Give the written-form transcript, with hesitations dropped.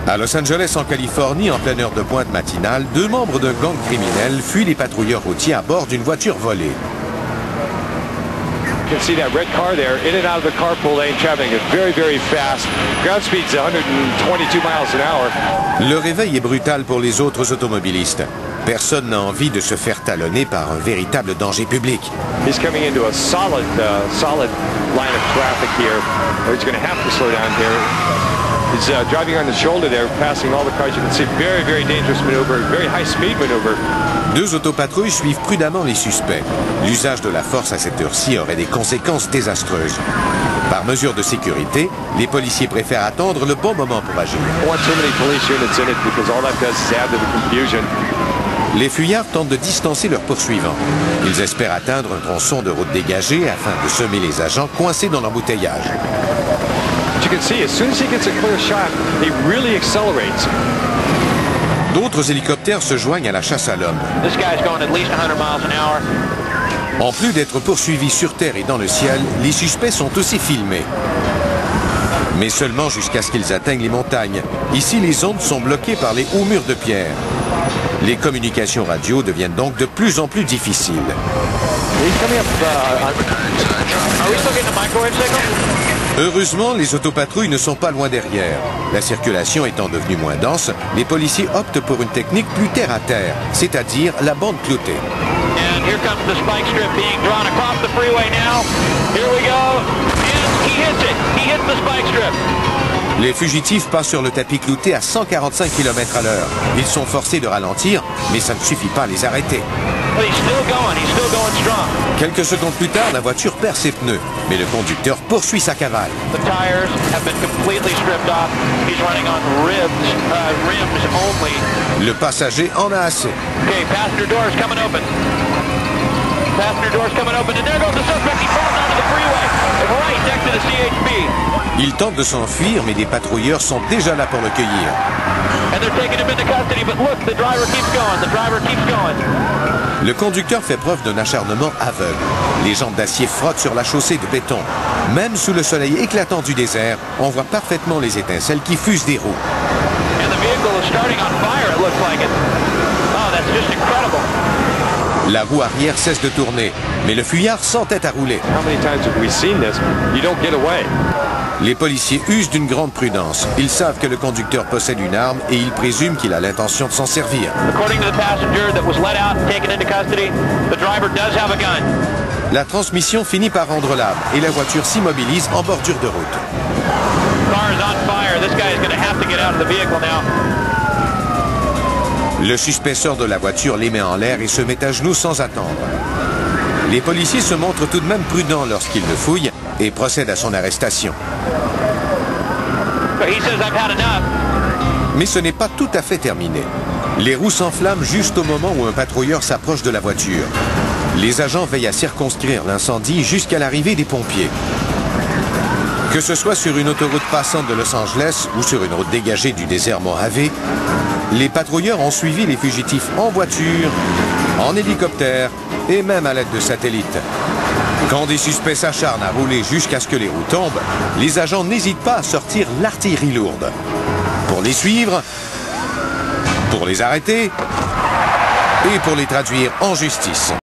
À Los Angeles, en Californie, en pleine heure de pointe matinale, deux membres d'un gang criminel fuient les patrouilleurs routiers à bord d'une voiture volée. You can see that red car there, in and out of the carpool lane traffic is very, very fast. Ground speed's 122 miles an hour. Le réveil est brutal pour les autres automobilistes. Personne n'a envie de se faire talonner par un véritable danger public. He's coming into a solid line of traffic here. He's going to have to slow down here. He's driving on the shoulder there, passing all the cars. You can see very, very dangerous maneuver, very high speed maneuver. Deux autopatrouilles suivent prudemment les suspects. L'usage de la force à cette heure-ci aurait des conséquences désastreuses. Par mesure de sécurité, les policiers préfèrent attendre le bon moment pour agir. Les fuyards tentent de distancer leurs poursuivants. Ils espèrent atteindre un tronçon de route dégagé afin de semer les agents coincés dans l'embouteillage. D'autres hélicoptères se joignent à la chasse à l'homme. En plus d'être poursuivis sur terre et dans le ciel, les suspects sont aussi filmés. Mais seulement jusqu'à ce qu'ils atteignent les montagnes. Ici, les ondes sont bloquées par les hauts murs de pierre. Les communications radio deviennent donc de plus en plus difficiles. Heureusement, les autopatrouilles ne sont pas loin derrière. La circulation étant devenue moins dense, les policiers optent pour une technique plus terre-à-terre, c'est-à-dire la bande cloutée. Les fugitifs passent sur le tapis clouté à 145 km à l'heure. Ils sont forcés de ralentir, mais ça ne suffit pas à les arrêter. Quelques secondes plus tard, la voiture perd ses pneus, mais le conducteur poursuit sa cavale. Le passager en a assez. Il tente de s'enfuir, mais des patrouilleurs sont déjà là pour le cueillir. Le conducteur fait preuve d'un acharnement aveugle. Les jantes d'acier frottent sur la chaussée de béton. Même sous le soleil éclatant du désert, on voit parfaitement les étincelles qui fusent des roues. La roue arrière cesse de tourner, mais le fuyard s'entête à rouler. Les policiers usent d'une grande prudence. Ils savent que le conducteur possède une arme et ils présument qu'il a l'intention de s'en servir. La transmission finit par rendre l'âme et la voiture s'immobilise en bordure de route. Le suspect sort de la voiture, les met en l'air et se met à genoux sans attendre. Les policiers se montrent tout de même prudents lorsqu'ils le fouillent et procèdent à son arrestation. Mais ce n'est pas tout à fait terminé. Les roues s'enflamment juste au moment où un patrouilleur s'approche de la voiture. Les agents veillent à circonscrire l'incendie jusqu'à l'arrivée des pompiers. Que ce soit sur une autoroute passante de Los Angeles ou sur une route dégagée du désert Mojave, les patrouilleurs ont suivi les fugitifs en voiture, en hélicoptère et même à l'aide de satellites. Quand des suspects s'acharnent à rouler jusqu'à ce que les roues tombent, les agents n'hésitent pas à sortir l'artillerie lourde. Pour les suivre, pour les arrêter et pour les traduire en justice.